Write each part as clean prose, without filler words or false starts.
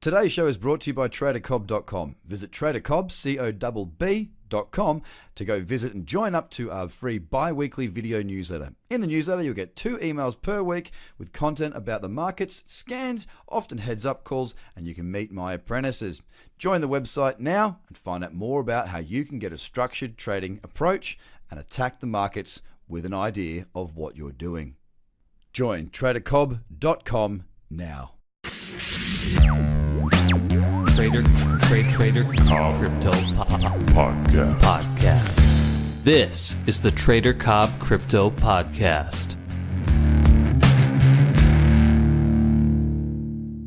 Today's show is brought to you by TraderCobb.com. Visit TraderCobb.com to go visit and join up to our free bi-weekly video newsletter. In the newsletter, you'll get 2 emails per week with content about the markets, scans, often heads-up calls, and you can meet my apprentices. Join the website now and find out more about how you can get a structured trading approach and attack the markets with an idea of what you're doing. Join TraderCobb.com now. Trader Cobb Crypto Podcast. This is the Trader Cobb Crypto Podcast.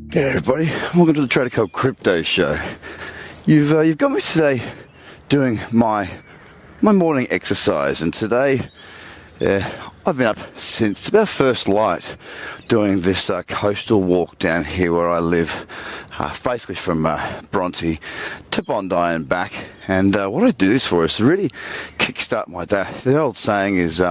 G'day everybody, welcome to the Trader Cobb Crypto Show. You've got me today doing my morning exercise, and today I've been up since about first light doing this coastal walk down here where I live, basically from Bronte to Bondi and back. And what I do this for is to really kickstart my day. The old saying is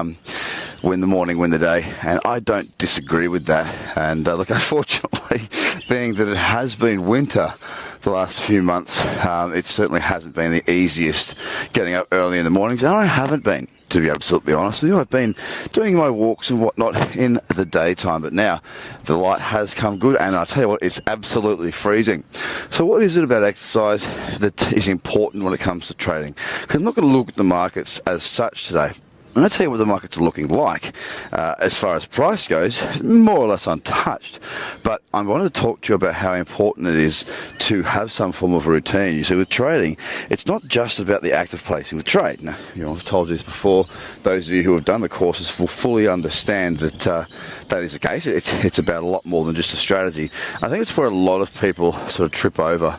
win the morning, win the day, and I don't disagree with that. And look, unfortunately, being that it has been winter the last few months, it certainly hasn't been the easiest getting up early in the mornings, and I haven't been, to be absolutely honest with you. I've been doing my walks and whatnot in the daytime, but now the light has come good, and I'll tell you what, it's absolutely freezing. So what is it about exercise that is important when it comes to trading? Because I'm not going to look at the markets as such today. I'm going to tell you what the markets are looking like. As far as price goes, more or less untouched. But I wanted to talk to you about how important it is to have some form of routine. You see, with trading, it's not just about the act of placing the trade. Now, I've told you this before. Those of you who have done the courses will fully understand that that is the case. It's about a lot more than just a strategy. I think it's where a lot of people sort of trip over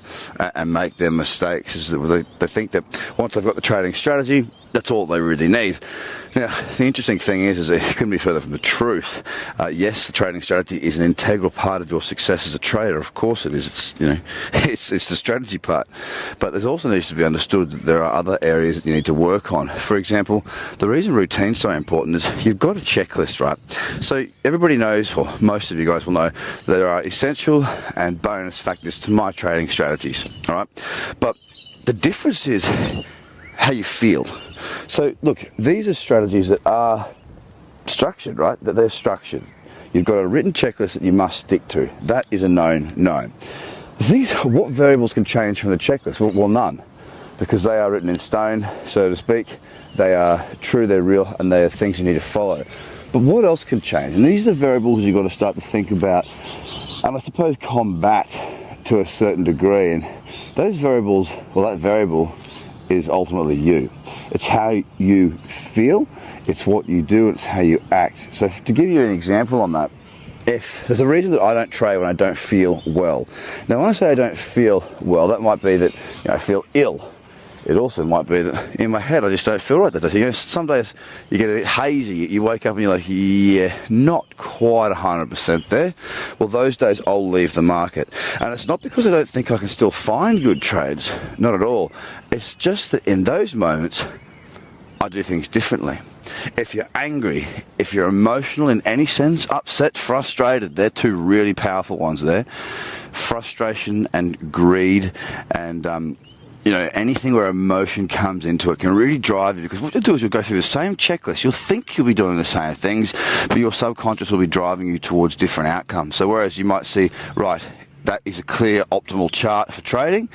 and make their mistakes, is that they think that once they've got the trading strategy, that's all they really need. Now, the interesting thing is it couldn't be further from the truth. Yes, the trading strategy is an integral part of your success as a trader. Of course it is. It's the strategy part. But there also needs to be understood that there are other areas that you need to work on. For example, the reason routine's so important is you've got a checklist, right? So everybody knows, or most of you guys will know, there are essential and bonus factors to my trading strategies, all right? But the difference is how you feel. So look, these are strategies that are structured, right? That they're structured. You've got a written checklist that you must stick to. That is a known. What variables can change from the checklist? Well, none, because they are written in stone, so to speak. They are true, they're real, and they are things you need to follow. But what else can change? And these are the variables you've got to start to think about, and I suppose combat to a certain degree. And those variables, that variable is ultimately you. It's how you feel, it's what you do, it's how you act. So to give you an example on that, if there's a reason that I don't trade when I don't feel well. Now when I say I don't feel well, that might be that I feel ill. It also might be that in my head I just don't feel right that day. Some days you get a bit hazy, you wake up and you're like, yeah, not quite 100% there. Well, those days I'll leave the market. And it's not because I don't think I can still find good trades, not at all. It's just that in those moments I do things differently. If you're angry, if you're emotional in any sense, upset, frustrated, they're two really powerful ones there. Frustration and greed and anything where emotion comes into it can really drive you, because what you'll do is you'll go through the same checklist. You'll think you'll be doing the same things, but your subconscious will be driving you towards different outcomes. So whereas you might see, right, that is a clear optimal chart for trading,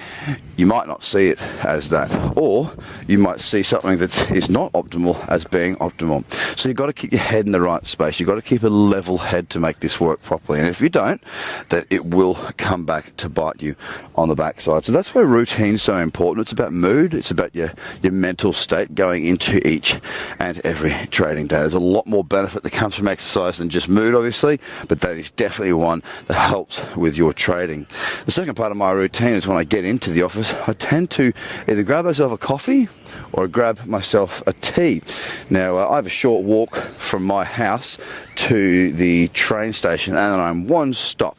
you might not see it as that. Or you might see something that is not optimal as being optimal. So you've got to keep your head in the right space. You've got to keep a level head to make this work properly. And if you don't, then it will come back to bite you on the backside. So that's why routine's so important. It's about mood. It's about your mental state going into each and every trading day. There's a lot more benefit that comes from exercise than just mood, obviously, but that is definitely one that helps with your trading. The second part of my routine is when I get into the office, I tend to either grab myself a coffee or grab myself a tea. Now, I have a short walk from my house to the train station, and I'm one stop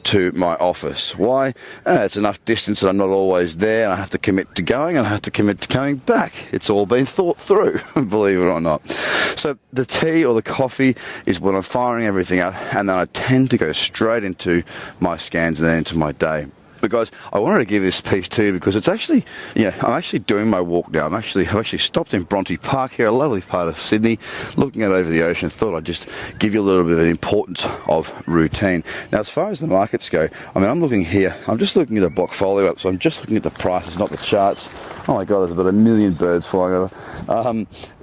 to my office. Why? It's enough distance that I'm not always there, and I have to commit to going, and I have to commit to coming back. It's all been thought through, believe it or not. So the tea or the coffee is when I'm firing everything up, and then I tend to go straight into my scans and then into my day. But guys, I wanted to give this piece to you because it's actually, I'm actually doing my walk now. I've actually stopped in Bronte Park here, a lovely part of Sydney, looking out over the ocean. Thought I'd just give you a little bit of an importance of routine. Now, as far as the markets go, I'm looking here. I'm just looking at the portfolio up, so I'm just looking at the prices, not the charts. Oh my God, there's about 1 million birds flying over.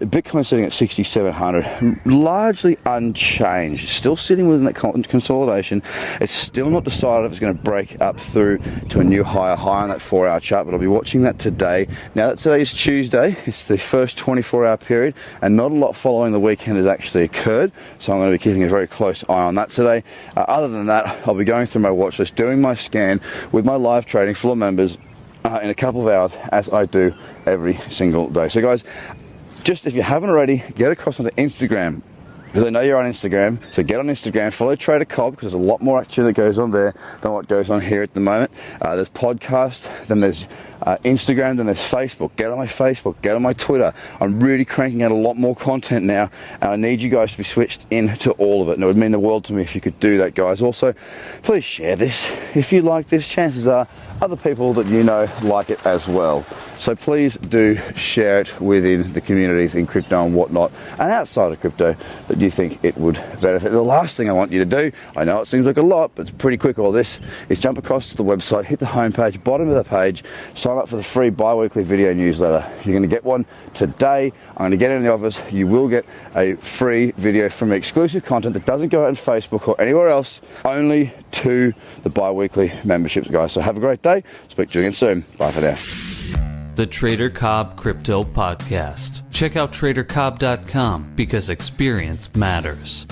Bitcoin sitting at 6,700, largely unchanged. Still sitting within that consolidation. It's still not decided if it's going to break up through to a new higher high on that 4-hour chart, but I'll be watching that today. Now that today is Tuesday, it's the first 24-hour period, and not a lot following the weekend has actually occurred, so I'm going to be keeping a very close eye on that today. Other than that, I'll be going through my watch list, doing my scan with my live trading full of members in a couple of hours, as I do every single day. So guys, just if you haven't already, get across onto Instagram, because I know you're on Instagram, so get on Instagram, follow Trader Cobb, because there's a lot more action that goes on there than what goes on here at the moment. There's podcasts, then there's Instagram, then there's Facebook. Get on my Facebook, get on my Twitter. I'm really cranking out a lot more content now, and I need you guys to be switched into all of it. And it would mean the world to me if you could do that, guys. Also, please share this. If you like this, chances are other people that you know like it as well. So please do share it within the communities in crypto and whatnot, and outside of crypto that you think it would benefit. The last thing I want you to do, I know it seems like a lot, but it's pretty quick all this, is jump across to the website, hit the homepage, bottom of the page, sign up for the free bi-weekly video newsletter. You're going to get one today. I'm going to get it in the office. You will get a free video from me, exclusive content that doesn't go out on Facebook or anywhere else, only to the bi-weekly memberships, guys. So have a great day. Speak to you again soon. Bye for now. The Trader Cobb Crypto Podcast. Check out tradercobb.com because experience matters.